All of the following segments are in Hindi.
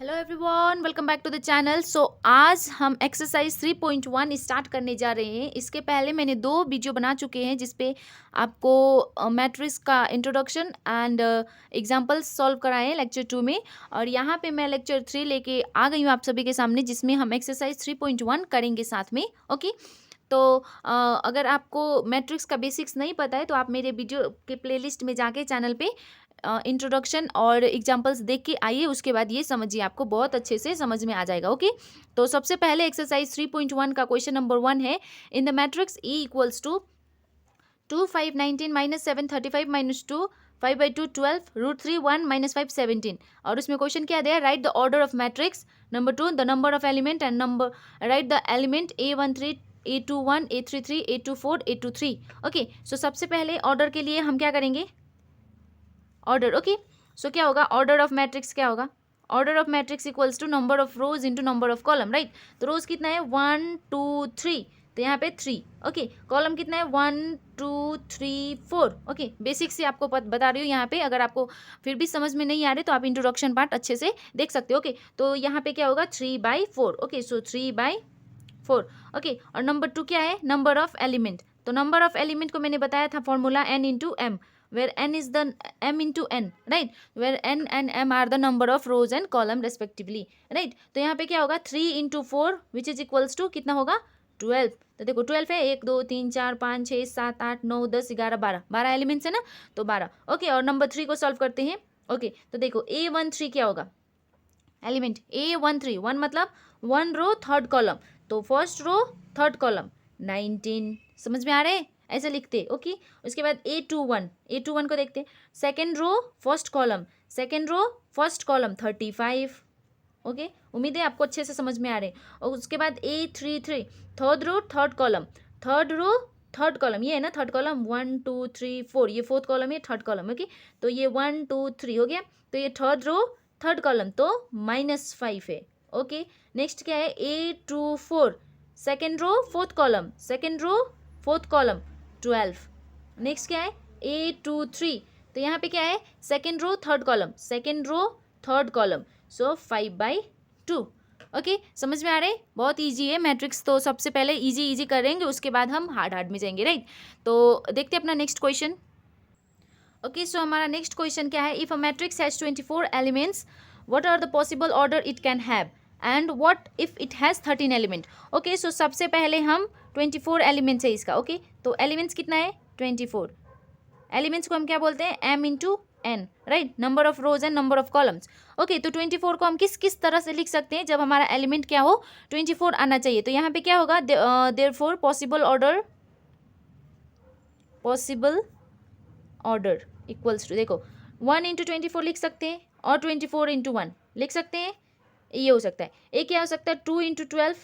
Hello everyone, welcome back to the channel. आज हम एक्सरसाइज 3.1 स्टार्ट करने जा रहे हैं। इसके पहले मैंने 2 वीडियो बना चुके हैं जिसपे आपको मैट्रिक्स का इंट्रोडक्शन एंड एग्जांपल्स सॉल्व कराए हैं लेक्चर 2 में। और यहाँ पे मैं लेक्चर 3 लेके आ गई हूँ आप सभी के सामने, जिसमें हम एक्सरसाइज 3.1 करेंगे साथ में। ओके, तो अगर आपको मैट्रिक्स का बेसिक्स नहीं पता है तो आप मेरे वीडियो के प्लेलिस्ट में जाके चैनल पे इंट्रोडक्शन और एग्जांपल्स देख के आइए, उसके बाद ये समझिए, आपको बहुत अच्छे से समझ में आ जाएगा। ओके, तो सबसे पहले एक्सरसाइज 3.1 का क्वेश्चन नंबर 1 है, in the matrix E equals to 2 5 19 minus 7 35 minus 2 5 by 2 12 root 3 1 minus 5 17। और उसमें क्वेश्चन क्या दिया, right the order of matrix. Number 2, the number of element and number, right the element A13 A21 A33 A24 A23। Okay, so सबसे पहले ऑर्डर के लिए हम क्या करेंगे, ऑर्डर। ओके, सो क्या होगा, ऑर्डर ऑफ मैट्रिक्स क्या होगा, order of matrix equals to number of rows into number of column, right. तो रोज कितना है 1 2 3, तो यहाँ पे 3। ओके, कॉलम कितना है 1 2 3 4। ओके, बेसिक से आपको बता रही हूँ यहाँ पे, अगर आपको फिर भी समझ में नहीं आ रही तो आप इंट्रोडक्शन पार्ट अच्छे से देख सकते हो। ओके, तो यहाँ पे क्या होगा 3/4। Okay, so 3/4। ओके, और नंबर 2 क्या है, नंबर ऑफ एलिमेंट। तो नंबर ऑफ एलिमेंट को मैंने बताया था formula n into M, where n is the m into n, right, where n and m are the number of rows and column respectively, right। तो यहाँ पे क्या होगा 3 into 4 which is equals to कितना होगा 12। तो देखो 12 है, 1 2 3 4 5 6 7 8 9 10 11 12 एलिमेंट्स है ना, तो 12। ओके, और नंबर 3 को सॉल्व करते हैं। ओके, तो देखो A13 क्या होगा, एलिमेंट A13, 1 मतलब 1 रो 3rd कॉलम, तो फर्स्ट रो 3rd कॉलम 19, समझ में आ रहे हैं, ऐसे लिखते। ओके, उसके बाद A21 को देखते हैं, second row first column, second row first column 35। ओके, उम्मीद है आपको अच्छे से समझ में आ रहे हैं। और उसके बाद A33, third row 3rd column, third row 3rd column, ये है ना 3rd कॉलम 1 2 3 4, ये 4th कॉलम है 3rd कॉलम। ओके, तो ये 1 2 3 हो गया, तो ये थर्ड रो 3rd कॉलम तो -5 है। ओके, नेक्स्ट क्या है A24, second row 4th column, second row 4th column 12। Next क्या है A23, तो यहाँ पे क्या है second row 3rd column, second row 3rd column, so 5/2। Okay, समझ में आ रहे हैं, बहुत इजी है मैट्रिक्स। तो सबसे पहले इजी करेंगे, उसके बाद हम हार्ड में जाएंगे, राइट। तो देखते हैं अपना नेक्स्ट क्वेश्चन। ओके, सो हमारा नेक्स्ट क्वेश्चन क्या है, if a matrix has 24 elements, what are the possible order it can have and what if it has 13 element. Okay, so सबसे पहले हम 24 एलिमेंट्स है इसका। ओके, तो एलिमेंट्स कितना है 24, एलिमेंट्स को हम क्या बोलते हैं m into N, right, number of rows and number of columns. Okay, तो 24 को हम किस किस तरह से लिख सकते हैं, जब हमारा एलिमेंट क्या हो 24 आना चाहिए। तो यहाँ पे क्या होगा, therefore possible order equals to, देखो 1 इंटू 24 लिख सकते हैं और 24 इंटू 1 लिख सकते हैं, ये हो सकता है। एक क्या हो सकता है 2 इंटू 12,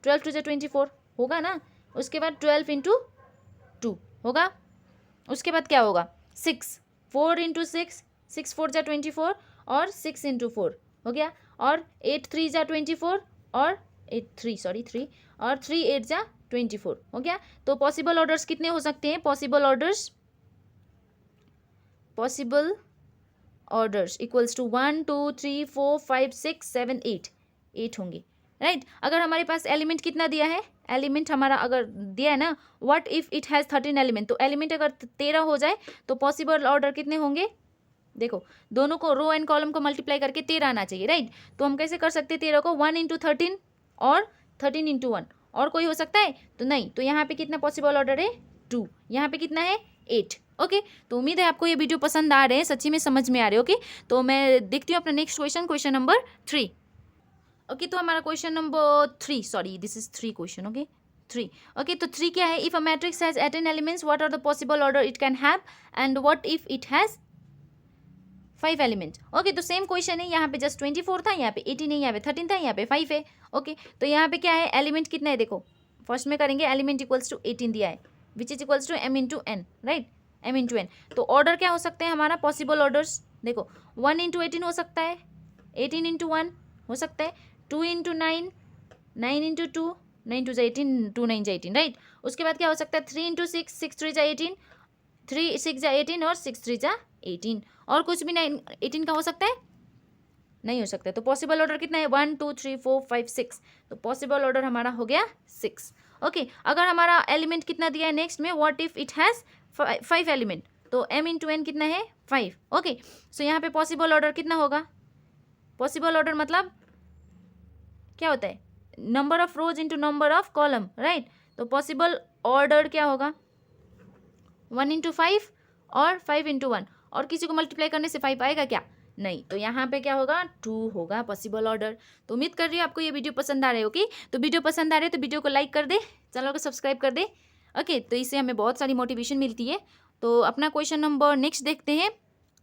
12 टू 24 होगा ना, उसके बाद 12 इंटू 2 होगा, उसके बाद क्या होगा 6, 4 इंटू 6, 6 4 जा 24 और 6 इंटू 4 हो गया, और 8 3 जा 24 और 8 3 सॉरी 3 और 3 8 जा 24 हो गया। तो पॉसिबल ऑर्डर्स कितने हो सकते हैं, पॉसिबल ऑर्डर्स इक्वल्स टू 1 2 3 4 5 6 7 8 होंगे, राइट। अगर हमारे पास एलिमेंट कितना दिया है, एलिमेंट हमारा अगर दिया है ना, what if it has 13 element, तो एलिमेंट अगर 13 हो जाए तो पॉसिबल ऑर्डर कितने होंगे, देखो दोनों को रो एंड कॉलम को मल्टीप्लाई करके 13 आना चाहिए, राइट। तो हम कैसे कर सकते हैं 13 को 1 इंटू 13 और 13 इंटू 1, और कोई हो सकता है तो नहीं। तो यहाँ पे कितना पॉसिबल ऑर्डर है 2, यहाँ पे कितना है 8। ओके, तो उम्मीद है आपको ये वीडियो पसंद आ रहे हैं, सच्ची में समझ में आ रहे हैं। ओके, तो मैं देखती हूँ अपना next question, question number 3। Okay, तो हमारा क्वेश्चन number 3, sorry this is 3 question. Okay 3। Okay, तो 3 क्या है, if a matrix has 18 elements what are the possible order it can have and what if it has 5 element. Okay, तो सेम क्वेश्चन है, यहाँ पे जस्ट 24 था, यहाँ पे 18 है, यहाँ पे 13 था, यहाँ पे 5 है। ओके, तो यहाँ पे क्या है एलिमेंट कितना है, देखो फर्स्ट में करेंगे, एलिमेंट इक्वल्स टू 18 दिया है which is equals to m into N, right, m into N. तो ऑर्डर क्या हो सकते हैं हमारा, पॉसिबल ऑर्डर्स देखो 1 इंटू 18 हो सकता है, 18 इंटू 1 हो सकता है, 2 इंटू 9, 9 इंटू 2, 9 2 जा 18, 2 9 जा 18, राइट। उसके बाद क्या हो सकता है 3 इंटू 6, 6 3 जा 18, 3 6 जा 18 और 6 3 जा 18, और कुछ भी 9 18 का हो सकता है नहीं हो सकता। तो पॉसिबल ऑर्डर कितना है 1 2 3 4 5 6, तो पॉसिबल ऑर्डर हमारा हो गया 6। ओके, अगर हमारा एलिमेंट कितना दिया है नेक्स्ट में, what if it has 5 element, तो m इंटू n कितना है 5। ओके, सो यहाँ पे पॉसिबल ऑर्डर कितना होगा, पॉसिबल ऑर्डर मतलब क्या होता है, number of rows into number of column, right. तो पॉसिबल ऑर्डर क्या होगा 1 इंटू 5 और 5 इंटू 1, और किसी को मल्टीप्लाई करने से 5 आएगा क्या, नहीं। तो यहाँ पे क्या होगा 2 होगा पॉसिबल ऑर्डर। तो उम्मीद कर रही हूँ आपको ये वीडियो पसंद आ रहा है। ओके, तो वीडियो पसंद आ रहे तो वीडियो को लाइक कर दे, चैनल को सब्सक्राइब कर दे। ओके, तो इससे हमें बहुत सारी मोटिवेशन मिलती है। तो अपना क्वेश्चन नंबर नेक्स्ट देखते हैं,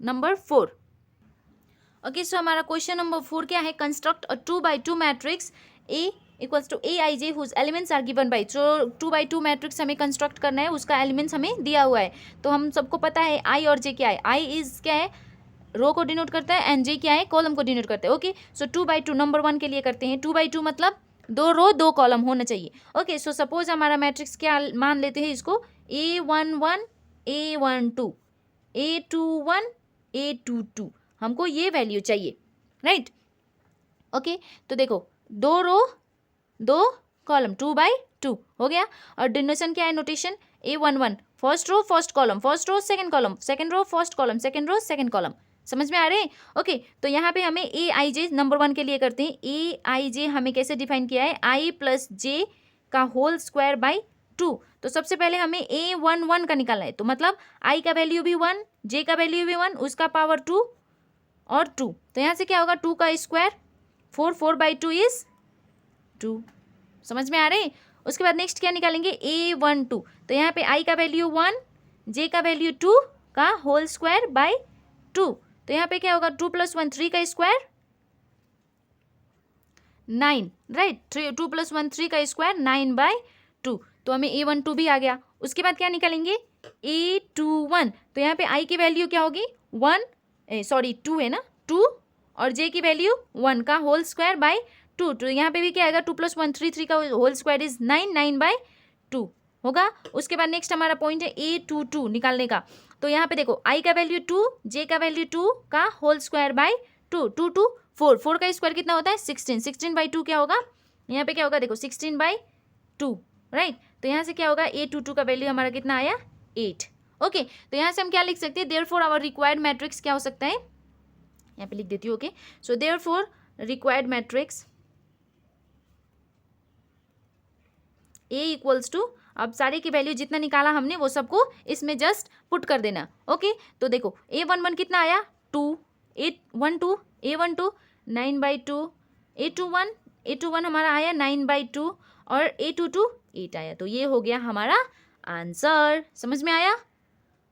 नंबर 4। ओके, सो हमारा क्वेश्चन नंबर 4 क्या है, construct a 2 by 2 matrix A equals to A I J whose elements are given by. तो 2 by 2 मैट्रिक्स हमें कंस्ट्रक्ट करना है, उसका एलिमेंट्स हमें दिया हुआ है। तो हम सबको पता है आई और जे क्या है, आई इज क्या है रो को डिनोट करता है, एंड जे क्या है कॉलम को डिनोट करता है। ओके, सो 2 by 2 नंबर 1 के लिए करते हैं, 2 by 2 मतलब 2 रो 2 कॉलम होना चाहिए। ओके, सो सपोज हमारा मैट्रिक्स क्या मान लेते हैं इसको, A11 A12 A21 A22, हमको ये वैल्यू चाहिए, राइट। ओके, तो देखो 2 रो 2 कॉलम 2 by 2 हो गया। और डिनोशन क्या है, notation A11 first row first column, first row second column, second row first column, second row second column. समझ में आ रहे हैं। ओके, तो यहाँ पे हमें ए आई जे नंबर 1 के लिए करते हैं। ए आई जे हमें कैसे डिफाइन किया है, आई प्लस जे का होल स्क्वायर बाई 2। तो सबसे पहले हमें A11 का निकालना है, तो मतलब आई का वैल्यू भी 1, जे का वैल्यू भी 1, उसका पावर 2 और 2। तो यहाँ से क्या होगा 2 का स्क्वायर 4, 4 by 2 इज 2। समझ में आ रहे हैं। उसके बाद नेक्स्ट क्या निकालेंगे A12, तो यहाँ पे आई का वैल्यू 1, जे का वैल्यू 2 का होल स्क्वायर बाई 2। तो यहाँ पे क्या होगा 2 + 1 3 का स्क्वायर 9, राइट। 2 + 1 3 का स्क्वायर 9 by 2। तो हमें A12 भी आ गया। उसके बाद क्या निकालेंगे A21, तो यहाँ पे आई की वैल्यू क्या होगी 2 है ना, 2 और जे की वैल्यू 1 का होल स्क्वायर बाई 2। तो यहाँ पे भी क्या आएगा 2 + 1 3 3 का होल स्क्वायर इज 9, 9 by 2 होगा। उसके बाद नेक्स्ट हमारा पॉइंट है A22 निकालने का। तो यहाँ पे देखो आई का वैल्यू 2, जे का वैल्यू 2 का होल स्क्वायर बाई 2, 2 2 4, 4 का स्क्वायर कितना होता है 16, 16 by 2 क्या होगा, यहाँ पे क्या होगा देखो 16 by 2, राइट। तो यहाँ से क्या होगा A22 का वैल्यू हमारा कितना आया 8। ओके, तो यहाँ से हम क्या लिख सकते हैं, देयरफॉर आवर रिक्वायर्ड मैट्रिक्स क्या हो सकता है, यहाँ पे लिख देती हूँ। Okay, so therefore required matrix A equals to, अब सारे की वैल्यू जितना निकाला हमने वो सबको इसमें जस्ट पुट कर देना। ओके, तो देखो A11 कितना आया 2, A12 A12 9 by 2, A21 हमारा आया 9 by 2 और A22 8 आया। तो ये हो गया हमारा आंसर। समझ में आया,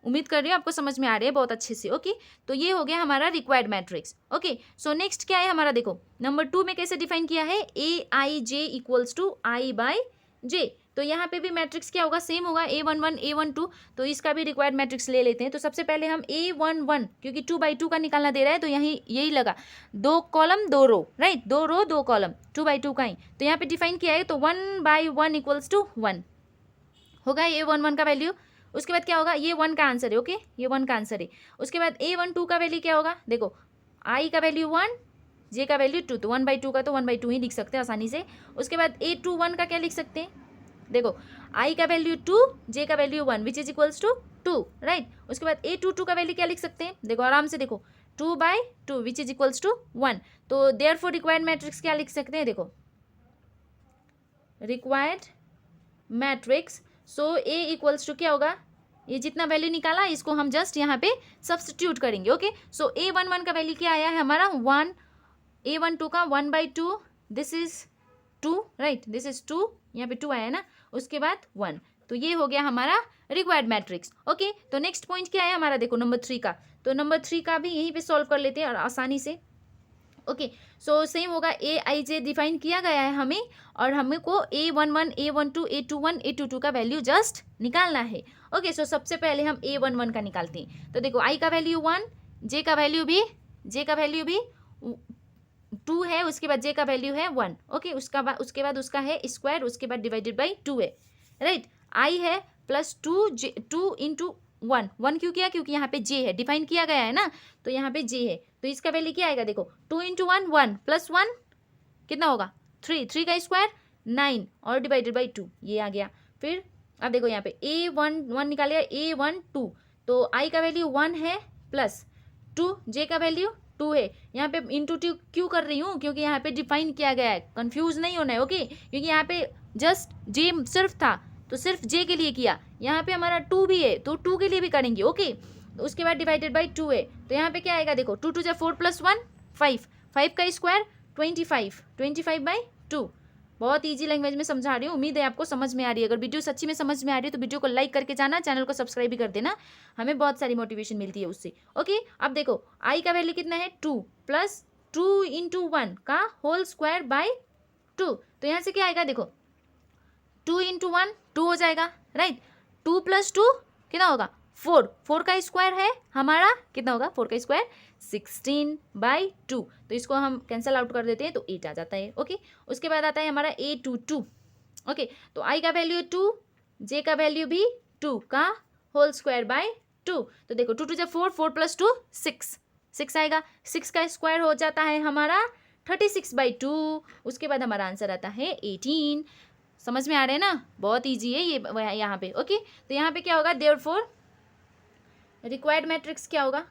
उम्मीद कर रही हूँ आपको समझ में आ रही है बहुत अच्छे से। ओके, तो ये हो गया हमारा required matrix. Okay, so next क्या है हमारा, देखो नंबर 2 में कैसे डिफाइन किया है, A_I_J equals to I by J। तो यहाँ पे भी मैट्रिक्स क्या होगा, सेम होगा A11 A12। तो इसका भी रिक्वायर्ड मैट्रिक्स ले लेते हैं। तो सबसे पहले हम A11, क्योंकि 2 by 2 का निकालना दे रहा है तो यही लगा 2 column 2 row, right, 2 row 2 column 2 by 2 का ही। तो यहाँ पे डिफाइन किया है तो 1 by 1 इक्वल्स टू 1 होगा A11 का वैल्यू। उसके बाद क्या होगा, ये 1 का आंसर है। ओके, ये 1 का आंसर है। उसके बाद A12 का वैल्यू क्या होगा, देखो आई का वैल्यू 1, जे का वैल्यू 2, तो 1 by 2 का तो 1 by 2 ही लिख सकते हैं आसानी से। उसके बाद A21 का क्या लिख सकते हैं, देखो आई का वैल्यू 2, जे का value 1 which is equals to 2, right. उसके बाद A22 का वैल्यू क्या लिख सकते हैं, देखो आराम से देखो 2 by 2 which is equals to 1। तो देयरफॉर रिक्वायर्ड मैट्रिक्स क्या लिख सकते हैं, देखो required matrix, so A equals to क्या होगा, ये जितना वैल्यू निकाला इसको हम जस्ट यहाँ पे सब्स्टिट्यूट करेंगे। ओके, सो A11 का वैल्यू क्या आया है हमारा 1, A12 का 1 by 2, this is 2, right, this is 2, यहाँ पे 2 आया ना, उसके बाद 1। तो ये हो गया हमारा रिक्वायर्ड मैट्रिक्स। ओके, तो नेक्स्ट पॉइंट क्या है हमारा, देखो नंबर 3 का। तो नंबर 3 का भी यहीं पे सॉल्व कर लेते हैं और आसानी से। ओके, सो सेम होगा A_I_J डिफाइन किया गया है हमें, और हमें को A11 A12 A21 A22 का वैल्यू जस्ट निकालना है। ओके, सो सबसे पहले हम A11 का निकालते हैं। तो देखो आई का वैल्यू 1, जे का वैल्यू भी 2 है, उसके बाद जे का वैल्यू है 1। ओके, उसके बाद उसका है स्क्वायर, उसके बाद डिवाइडेड बाई 2 है, राइट। आई है प्लस 2 इंटू 1 1 क्यों किया? क्योंकि यहाँ पे जे है, डिफाइन किया गया है ना, तो यहाँ पे जे है, तो इसका वैल्यू क्या आएगा? देखो 2 इंटू 1 1 प्लस 1 कितना होगा? 3 3 का स्क्वायर 9 और डिवाइडेड बाई 2, ये आ गया। फिर अब देखो यहाँ पे a1 1 निकालेगा, a1 2, तो i का वैल्यू 1 है प्लस 2, j का वैल्यू 2 है। यहाँ पे इंटू 2 क्यों कर रही हूँ? क्योंकि यहाँ पे डिफाइन किया गया है, कंफ्यूज नहीं होना है, ओके। क्योंकि यहाँ पे जस्ट j सिर्फ था, तो सिर्फ j के लिए किया। यहाँ पे हमारा 2 भी है, तो 2 के लिए भी करेंगे, ओके। तो उसके बाद डिवाइडेड बाई 2 है, तो यहाँ पे क्या आएगा? देखो 2 2 जा 4 प्लस 1 5, 5 का स्क्वायर 25, 25 बाई 2। बहुत इजी लैंग्वेज में समझा रही हूँ, उम्मीद है आपको समझ में आ रही है। अगर वीडियो सच्ची में समझ में आ रही है तो वीडियो को लाइक करके जाना, चैनल को सब्सक्राइब भी कर देना, हमें बहुत सारी मोटिवेशन मिलती है उससे, ओके। अब देखो आई का वैल्यू कितना है? 2 प्लस 2 इंटू 1 का होल स्क्वायर बाई 2, तो यहाँ से क्या आएगा? देखो 2 इंटू 1 2 हो जाएगा, राइट। 2 प्लस 2 कितना होगा? 4, 4 का स्क्वायर है हमारा, कितना होगा? 4 का स्क्वायर 16 बाई 2, तो इसको हम कैंसिल आउट कर देते हैं, तो 8 आ जाता है, ओके। उसके बाद आता है हमारा a22, ओके। तो i का वैल्यू 2, j का वैल्यू भी 2 का होल स्क्वायर बाय 2, तो देखो 2 2 जा 4, 4 प्लस 2 6, 6 आएगा। 6 का स्क्वायर हो जाता है हमारा 36 बाई 2, उसके बाद हमारा आंसर आता है 18। समझ में आ रहा है ना? बहुत ईजी है ये यहाँ पे, ओके। तो यहाँ पे क्या होगा? देयरफॉर रिक्वायर्ड मैट्रिक्स क्या होगा?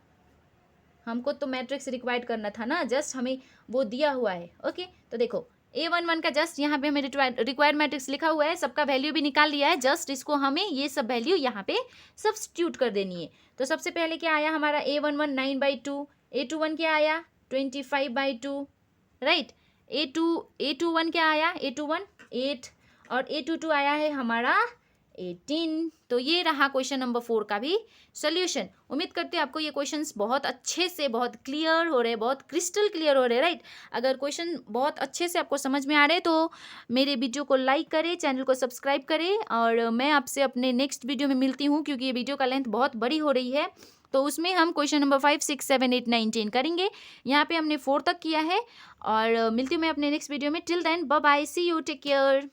हमको तो मैट्रिक्स रिक्वायर्ड करना था ना, जस्ट हमें वो दिया हुआ है, ओके। तो देखो a11 का जस्ट यहाँ पे हमें रिक्वायर्ड मैट्रिक्स लिखा हुआ है, सबका वैल्यू भी निकाल लिया है, जस्ट इसको हमें ये सब वैल्यू यहाँ पे सब्स्टिट्यूट कर देनी है। तो सबसे पहले क्या आया हमारा? a11 9 बाई 2, a21 क्या आया? 25 बाई 2, राइट। a21 क्या आया? a21 8, और a22 आया है हमारा 18। तो ये रहा क्वेश्चन नंबर 4 का भी सोल्यूशन। उम्मीद करते हैं आपको ये क्वेश्चंस बहुत अच्छे से, बहुत क्लियर हो रहे हैं, बहुत क्रिस्टल क्लियर हो रहे हैं, राइट। अगर क्वेश्चन बहुत अच्छे से आपको समझ में आ रहे हैं तो मेरे वीडियो को लाइक करें, चैनल को सब्सक्राइब करें, और मैं आपसे अपने नेक्स्ट वीडियो में मिलती हूँ, क्योंकि ये वीडियो का लेंथ बहुत बड़ी हो रही है। तो उसमें हम क्वेश्चन नंबर 5 6 7 8 9 10 करेंगे। यहाँ पे हमने 4 तक किया है, और मिलती हूँ मैं अपने नेक्स्ट वीडियो में। Till then bye bye, see you, take care.